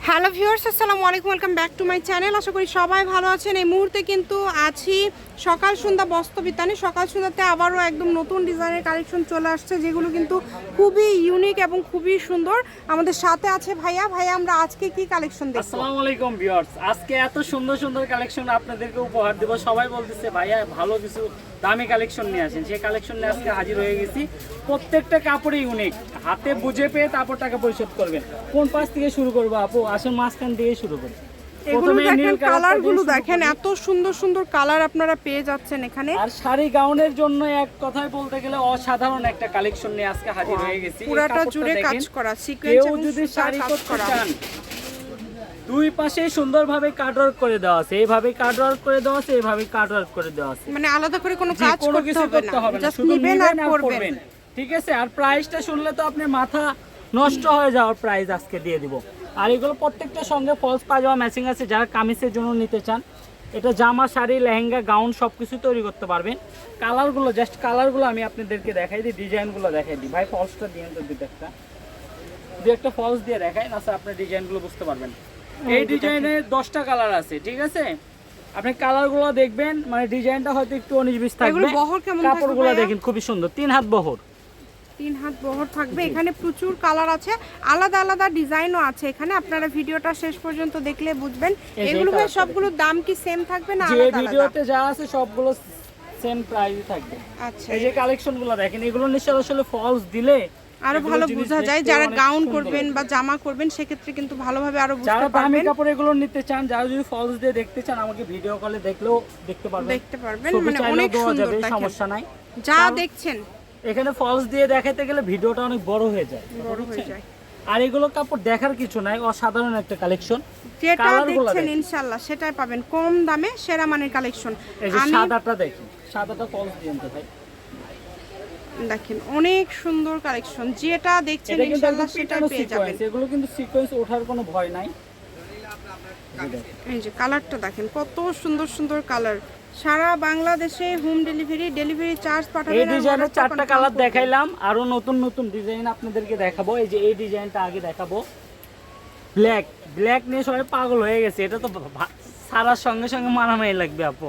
Hello viewers, আসসালামু আলাইকুম, welcome back to my channel. আশা করি সবাই ভালো আছেন। এই মুহূর্তে কিন্তু আছি সকাল সন্ধ্যা বস্ত্রবিতানে। সকাল সন্ধ্যাতে আবারও একদম নতুন ডিজাইনের কালেকশন চলে আসছে, যেগুলো কিন্তু খুবই ইউনিক এবং খুবই সুন্দর। আমাদের সাথে আছে ভাইয়া। আমরা আজকে কি কালেকশন দেখব? আসসালামু আলাইকুম ভিউয়ার্স, আজকে এত সুন্দর সুন্দর কালেকশন আপনাদেরকে উপহার দেব। সবাই বলতেছে ভাইয়া ভালো কিছু দামি কালেকশন নিয়ে আসেন, সেই কালেকশন নিয়ে আজকে হাজির হয়ে গেছি। প্রত্যেকটা কাপড়ই ইউনিক, হাতে বুঝে পেয়ে তারপর টাকা পরিশোধ করবেন। কোন পাশ থেকে শুরু করবো আপু? আসুন মাঝখান থেকে শুরু করি। এগুলো দেখেন, কালারগুলো দেখেন, এত সুন্দর সুন্দর কালার আপনারা পেয়ে যাচ্ছেন এখানে। আর শাড়ি গাউনের জন্য এক কথায় বলতে গেলে অসাধারণ একটা কালেকশন নিয়ে আজকে হাজির হয়ে গেছি। পুরাটা জুড়ে কাজ করা, সিকোয়েন্স এবং যদি সুতার শাড়ি কাজ করতে করা। চান, দুই পাশে সুন্দরভাবে কাটওয়ার্ক করে দেওয়া আছে, এইভাবে কাটওয়ার্ক করে দেওয়া আছে, এইভাবে কাটওয়ার্ক করে দেওয়া আছে। মানে আলাদা করে কোনো কাজ কোনো করতে কিছু হবে করতে না, হবে না, জাস্ট শুধু নেবেন আর নিবেন আর পরবেন। পরবেন। ঠিক আছে? আর প্রাইসটা শুনলে তো আপনার মাথা নষ্ট হয়ে যাওয়ার প্রাইস আজকে দিয়ে দিব। আর এগুলো প্রত্যেকটার সঙ্গে ফলস পাজামা ম্যাচিং আছে। যারা কামিজের জন্য নিতে চান, এটা জামা, শাড়ি, লেহেঙ্গা, গাউন সব কিছু তৈরি করতে পারবেন। কালারগুলো জাস্ট কালারগুলো আমি আপনাদেরকে দেখাই দিই, ডিজাইনগুলো দেখাই দিই। ভাই ফলসটা দিয়ে তো দু একটা ফলস দিয়ে দেখাই না, স্যার আপনার ডিজাইনগুলো বুঝতে পারবেন। এই ডিজাইনের 10টা কালার আছে, ঠিক আছে? আপনি কালারগুলো দেখবেন, মানে ডিজাইনটা হয়তো একটু 19-20 থাকবে। এগুলো বহর কেমন থাকবে? কাপড়গুলো দেখেন খুবই সুন্দর, 3 হাত বহর। 3 হাত বহর থাকবে। এখানে প্রচুর কালার আছে, আলাদা আলাদা ডিজাইনও আছে এখানে। আপনারা ভিডিওটা শেষ পর্যন্ত দেখলে বুঝবেন। এগুলো সবগুলোর দাম কি সেম থাকবে না যে আলাদা আলাদা? ভিডিওতে যা আছে সবগুলো সেম প্রাইসই থাকবে। আচ্ছা, এই যে কালেকশনগুলো দেখেন, এগুলো নিশ্চয় আসলে ফলস দিলে আরো ভালো বোঝা যায়। যারা গাউন করবেন বা জামা করবেন সেক্ষেত্রে কিন্তু ভালোভাবে আরো বুঝতে যারা দামি পারবেন। কাপড় এগুলো নিতে চান, যারা যদি ফলস দিয়ে দেখতে চান, আমাকে ভিডিও কলে দেখলেও দেখতে পারবেন। মানে অনেক সুন্দর, দেখেন সমস্যা নাই। যা দেখছেন। এখানে ফলস দিয়ে দেখাতে গেলে ভিডিওটা অনেক বড় হয়ে যায়। আর এগুলো কাপড় দেখার কিছু নাই, অসাধারণ একটা কালেকশন। যেটা দেখছেন ইনশাআল্লাহ সেটাই পাবেন কম দামে, সেরা মানের কালেকশন। এই যে সাদাটা দেখেন, সাদাটা ফলস দিয়ে আনতে ভাই। দেখেন অনেক সুন্দর কালেকশন, যেটা দেখছেন ইনশাআল্লাহ সেটা পেয়ে যাবেন। এগুলো কিন্তু সিকোয়েন্স ওঠার কোনো ভয় নাই। এই যে কালারটা দেখেন, কত সুন্দর সুন্দর কালার। সারা বাংলাদেশে হোম ডেলিভারি চার্জ পাঠাবেন। এই ডিজাইনের 4টা কালার দেখাইলাম, আরো নতুন নতুন ডিজাইন আপনাদেরকে দেখাবো। এই যে এই ডিজাইনটা আগে দেখাবো, ব্ল্যাক নিয়ে সবাই পাগল হয়ে গেছে। এটা তো সারার সঙ্গে সঙ্গে মানামাই লাগবে আপু।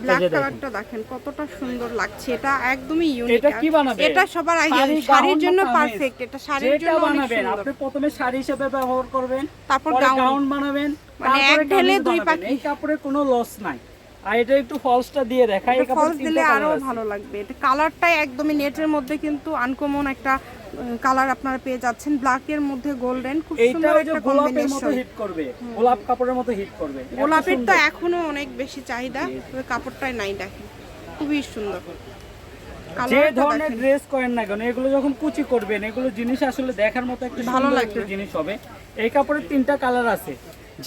ব্ল্যাক কালারটা দেখেন কতটা সুন্দর লাগছে, এটা একদমই ইউনিক। এটা কি বানাবে? এটা সবার আগে শাড়ির জন্য পারফেক্ট। এটা শাড়ির জন্য অনেক সুন্দর। আপনি প্রথমে শাড়ি হিসেবে ব্যবহার করবেন, তারপর গাউন বানাবেন, মানে এক ঢেলে দুই পাখি। এই কাপড়ে কোনো লস নাই। আর এটা একটু ফলসটা দিয়ে দেখাই, এই কাপড় দিলে আরো ভালো লাগবে। এটা কালারটাই একদমই নেটের মধ্যে কিন্তু আনকমন একটা কালার আপনারা পেয়ে যাচ্ছেন। ব্ল্যাকের মধ্যে গোল্ডেন, খুব সুন্দর একটা কম্বিনেশন। হিট করবে, গোলাপ কাপড়ের মতো হিট করবে। গোলাপের তো এখনো অনেক বেশি চাহিদা, তবে কাপড়টাই নাই। দেখেন খুবই সুন্দর। যে ধরনের ড্রেস করেন না কেন, এগুলো যখন কুচি করবেন, এগুলো জিনিস আসলে দেখার মতো একটা ভালো লাগবে জিনিস হবে। এই কাপড়ের 3টা কালার আছে,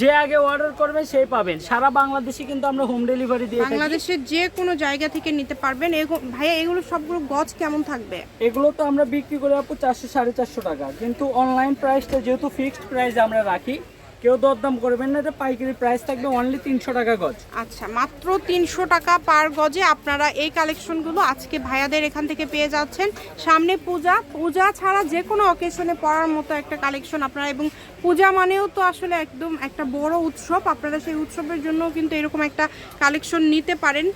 যে আগে অর্ডার করবে সেই পাবেন। সারা বাংলাদেশে কিন্তু আমরা হোম ডেলিভারি দিয়ে থাকি। বাংলাদেশের যে কোনো জায়গা থেকে নিতে পারবেন। ভাইয়া এগুলো সবগুলো গজ কেমন থাকবে? এগুলো তো আমরা বিক্রি করে আপু 400-450 টাকা, কিন্তু অনলাইন প্রাইসটা যেহেতু ফিক্সড প্রাইস আমরা রাখি, কেউ দরদাম করবেন না। এটা পাইকারি প্রাইস থাকবে অনলি 300 টাকা গজ। আচ্ছা, মাত্র 300 টাকা পার গজে আপনারা এই কালেকশনগুলো আজকে ভাইয়াদের এখান থেকে পেয়ে যাচ্ছেন। সামনে পূজা ছাড়া যে কোনো অকেশনে পরার মতো একটা কালেকশন আপনারা, এবং পূজা মানেও তো আসলে একদম একটা বড় উৎসব। আপনারা সেই উৎসবের জন্য কিন্তু এরকম একটা কালেকশন নিতে পারেন।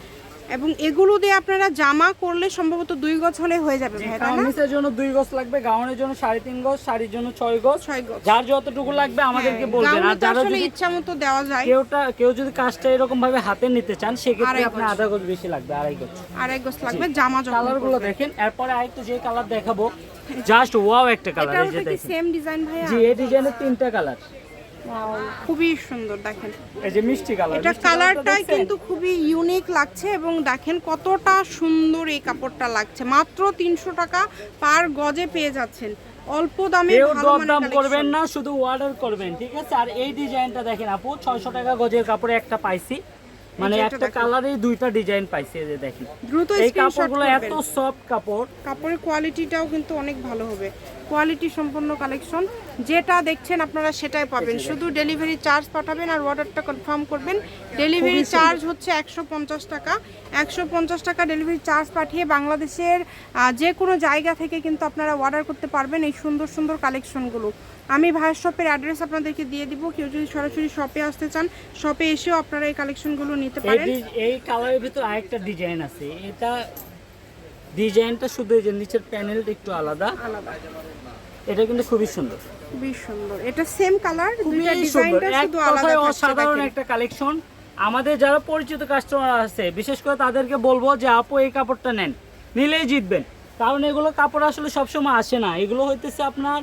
এবং এগুলো দিয়ে আপনারা জামা করলে সম্ভবত 2 গজ হলে হয়ে যাবে ভাই, তাই না? কামিজের জন্য 2 গজ লাগবে, গাউনের জন্য 3.5 গজ, শাড়ির জন্য 6 গজ। যার যতটুকু লাগবে আমাদেরকে বলবেন। আর যারা আসলে ইচ্ছামতো দেওয়া যায়। কেউ যদি কাজটা এরকম ভাবে হাতে নিতে চান, সেক্ষেত্রে আপনার আধা গজ বেশি লাগবে, 2.5 গজ লাগবে জামা। কালারগুলো দেখেন। এরপরে আরেকটা যে কালার দেখাবো, জাস্ট ওয়াও একটা কালার। এই যে দেখেন, সেম ডিজাইন ভাইয়া। জি, এই ডিজাইনের 3টা কালার। খুবই সুন্দর। দেখেন এই যে মিষ্টি কালার, এটা কালারটাই কিন্তু খুবই ইউনিক লাগছে। এবং দেখেন কতটা সুন্দর এই কাপড়টা লাগছে। মাত্র 300 টাকা পার গজে পেয়ে যাচ্ছেন, অল্প দামে ভালো মানের দাম করবেন না, শুধু অর্ডার করবেন, ঠিক আছে? আর এই ডিজাইনটা দেখেন আপু, 600 টাকা গজের কাপড়ে একটা পাইছি, মানে একটা কালারে 2টা ডিজাইন পাইছি। এই যে দেখেন, দ্রুত এই কাপড়গুলো এত সফট কাপড়ের কোয়ালিটিটাও কিন্তু অনেক ভালো হবে। কোয়ালিটি সম্পন্ন কালেকশন, যেটা দেখছেন আপনারা সেটাই পাবেন। শুধু ডেলিভারি চার্জ পাঠাবেন আর অর্ডারটা কনফার্ম করবেন। ডেলিভারি চার্জ হচ্ছে 150 টাকা। 150 টাকা ডেলিভারি চার্জ পাঠিয়ে বাংলাদেশের যে কোনো জায়গা থেকে কিন্তু আপনারা অর্ডার করতে পারবেন এই সুন্দর সুন্দর কালেকশনগুলো। আমি ভাইয়ের শপের অ্যাড্রেস আপনাদেরকে দিয়ে দিব, কেউ যদি সরাসরি শপে আসতে চান শপে এসেও আপনারা এই কালেকশনগুলো নিতে পারেন। এই কালারের ভিতর আরেকটা ডিজাইন আছে, এটা ডিজাইনটা শুধু এই যে নিচের প্যানেলটা একটু আলাদা, এটা কিন্তু খুবই সুন্দর, খুবই সুন্দর। এটা সেম কালার, দুইটা খুবই সুন্দর, ডিজাইনটা এক শুধু আলাদা কথায় থাকছে। অসাধারণ দেখেন। একটা কালেকশন। আমাদের যারা পরিচিত কাস্টমার আছে বিশেষ করে তাদেরকে বলবো যে আপু এই কাপড়টা নেন, নিলেই জিতবেন। কারণ এগুলো কাপড় আসলে সবসময় আসে না, এগুলো হইতেছে আপনার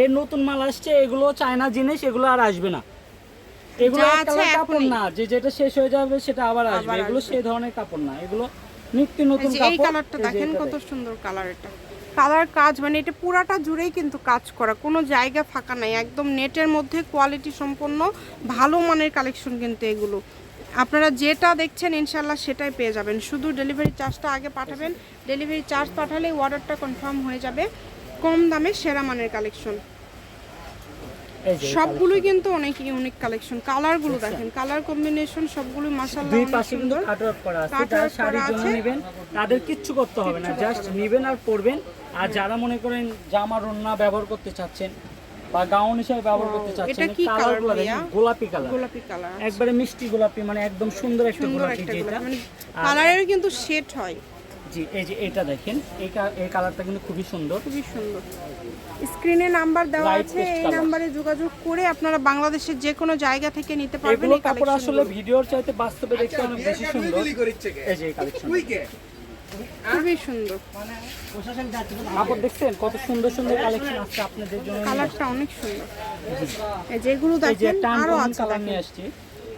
এই নতুন মাল আসছে, এগুলো চায়না জিনিস, এগুলো আর আসবে না। এগুলো যা এক আছে কালার কাপড় এখনই। না যে যেটা শেষ হয়ে যাবে সেটা আবার আসবে, এগুলো সেই ধরনের কাপড় না, এগুলো নিত্য নতুন এই যে এই কাপড়। কালারটা এই যে দেখেন এটা কত দেখেন। সুন্দর কালার, এটা কালার কাজ মানে এটা পুরাটা জুড়েই কিন্তু কাজ করা, কোনো জায়গা ফাঁকা নাই, একদম নেটের মধ্যে কোয়ালিটি সম্পন্ন ভালো মানের কালেকশন কিন্তু এগুলো। আপনারা যেটা দেখছেন ইনশাল্লাহ সেটাই পেয়ে যাবেন, শুধু ডেলিভারি চার্জটা আগে পাঠাবেন, ডেলিভারি চার্জ পাঠালে অর্ডারটা কনফার্ম হয়ে যাবে। কম দামে সেরা মানের কালেকশন, এই যে এই সবগুলোই কিন্তু অনেক ইউনিক কালেকশন। কালারগুলো দেখেন, কালার কম্বিনেশন সবগুলো মাশাআল্লাহ দুই অনেক পাশে কিন্তু সুন্দর। কাটওয়ার্ক করা আছে, কাটওয়ার্ক যারা করা শাড়ির জন্য আছে। নেবেন তাদের কিচ্ছু করতে হবে না, জাস্ট নেবেন আর পরবেন। আর যারা মনে করেন জামা ওড়না ব্যবহার করতে চাচ্ছেন বা গাউন হিসেবে ব্যবহার করতে চাচ্ছেন, এটা কি কালারগুলো কালার দেখেন, ভাইয়া? গোলাপি কালার, গোলাপি কালার, একবারে মিষ্টি গোলাপি, মানে একদম সুন্দর একটা সুন্দর গোলাপি একটা যেটা। গোলাপি, মানে আর কালারের কিন্তু শেড হয়, জি এই যে এটা দেখেন, এই কালারটা কিন্তু খুবই সুন্দর। খুবই সুন্দর। স্ক্রিনে নাম্বার দেওয়া Light আছে, paste এই color। নাম্বারে যোগাযোগ করে আপনারা বাংলাদেশের যে কোনো জায়গা থেকে নিতে পারবেন এগুলো এই কাপড় আসলে কালেকশনগুলো। ভিডিওর চাইতে বাস্তবে দেখতে অনেক বেশি সুন্দর। এই যে এই কালেকশন, খুবই সুন্দর, কাপড় দেখছেন কত সুন্দর সুন্দর কালেকশন আছে আপনাদের জন্য। কালারটা অনেক সুন্দর। এই যেগুলো এই যে দেখেন টান আরো রঙিন আছে, কালার দেখেন নিয়ে আসছি।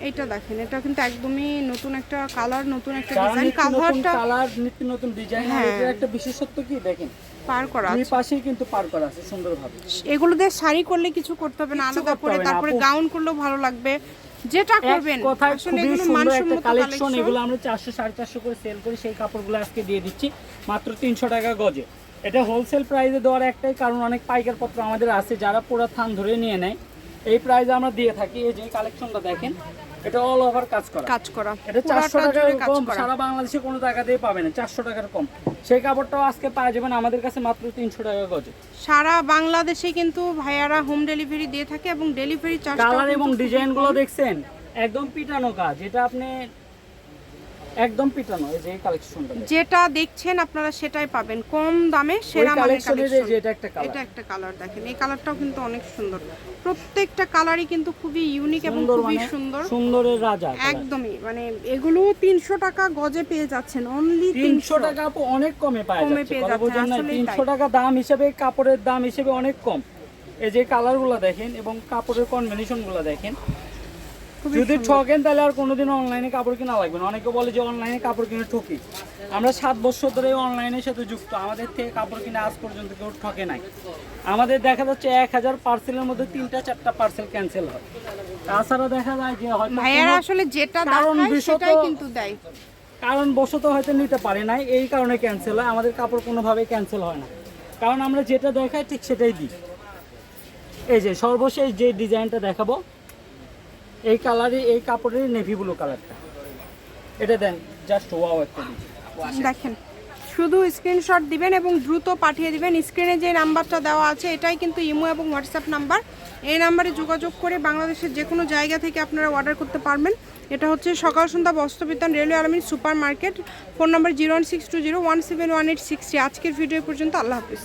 এইটা দেখেন, এটা কিন্তু একদমই নতুন একটা কালার, নতুন একটা যারা ডিজাইন, নিত্য নতুন কাভারটা কালার, নিত্য নতুন ডিজাইন, আর হ্যাঁ। এটার একটা বিশেষত্ব কি দেখেন, পার করা দুই আছে। পাশেই কিন্তু পার করা আছে সুন্দরভাবে। এগুলো দিয়ে শাড়ি করলে কিছু করতে হবে না, কিচ্ছু আলাদা করতে করে হবে না, তারপরে আপু। গাউন করলেও ভালো লাগবে, যেটা করবেন। এক কথায় আসলে খুবই এগুলো সুন্দর একটা মানসম্মত কালেকশন। কালেকশন। এগুলো আমরা 400 450 করে সেল করি, সেই কাপড়গুলো আজকে দিয়ে দিচ্ছি মাত্র 300 টাকা গজে। এটা হোলসেল প্রাইসে দেওয়ার একটাই কারণ, অনেক পাইকার পত্র আমাদের আছে যারা পুরো থান ধরে নিয়ে নেয়, এই প্রাইসে আমরা দিয়ে থাকি। এই যে কালেকশনটা দেখেন, এটা অল ওভার কাজ করা, কাজ করা, এটা 400 পুরাটা টাকার জুড়ে কাজ কম, করা। সারা বাংলাদেশে কোনো টাকা দিয়ে পাবে না, 400 টাকার কম। সেই কাপড়টাও আজকে পাওয়া যাবেন আমাদের কাছে মাত্র 300 টাকা গজে। সারা বাংলাদেশে কিন্তু ভাইয়ারা হোম ডেলিভারি দিয়ে থাকে এবং ডেলিভারি চার্জ কালার এবং ডিজাইনগুলো দেখছেন একদম পিটানো কাজ, এটা আপনি একদম পিটানো। এই যে এই কালেকশনটা যেটা দেখছেন আপনারা সেটাই পাবেন কম দামে সেরা মানের কালেকশনের কালেকশন। যে এটা একটা কালার, এটা একটা কালার দেখেন, এই কালারটাও কিন্তু অনেক সুন্দর, প্রত্যেকটা কালারই কিন্তু খুবই ইউনিক এবং সুন্দর, খুবই মানে সুন্দর। সুন্দরের রাজা। একদমই মানে এগুলো 300 টাকা গজে পেয়ে যাচ্ছেন, অনলি 300 টাকা আপু অনেক কমে পাওয়া কমে যাচ্ছে, পেয়ে কথা যাচ্ছে, বোঝেন না? আসলেই 300 তাই। টাকা দাম হিসেবে কাপড়ের দাম হিসেবে অনেক কম। এই যে কালারগুলো দেখেন এবং কাপড়ের কম্বিনেশনগুলো দেখেন, খুবই যদি সুন্দর। ঠকেন তাহলে আর কোনোদিন অনলাইনে কাপড় কিনা লাগবে না। অনেকে বলে যে অনলাইনে কাপড় কিনে ঠকি, আমরা 7 বছর ধরে অনলাইনের সাথে যুক্ত, আমাদের থেকে কাপড় কিনে আজ পর্যন্ত কেউ ঠকে নাই। আমাদের দেখা যাচ্ছে 1000 পার্সেলের মধ্যে 3টা 4টা পার্সেল ক্যান্সেল হয়। তাছাড়া দেখা যায় যে হয়তো ভাইয়ারা কোনো আসলে যেটা কারণ দেখায় বিশত সেটাই কিন্তু দেয়। কারণবশত হয়তো নিতে পারে নাই, এই কারণে ক্যান্সেল হয়। আমাদের কাপড় কোনোভাবেই ক্যান্সেল হয় না, কারণ আমরা যেটা দেখাই ঠিক সেটাই দিই। এই যে সর্বশেষ যে ডিজাইনটা দেখাবো, এই কালারে, এই কাপড়ের নেভি ব্লু কালারটা, এটা দেন, জাস্ট ওয়াও একটা ডিজাইন। দেখেন, শুধু স্ক্রিনশট দিবেন এবং দ্রুত পাঠিয়ে দিবেন। স্ক্রিনে যে নাম্বারটা দেওয়া আছে এটাই কিন্তু ইমো এবং হোয়াটসঅ্যাপ নাম্বার, এই নাম্বারে যোগাযোগ করে বাংলাদেশের যে কোনো জায়গা থেকে আপনারা অর্ডার করতে পারবেন। এটা হচ্ছে সকাল সন্ধ্যা বস্ত্রবিতান, রেলওয়ে আলমিন সুপার মার্কেট। Phone number 01620171863। আজকের ভিডিও পর্যন্ত, আল্লাহ হাফিজ।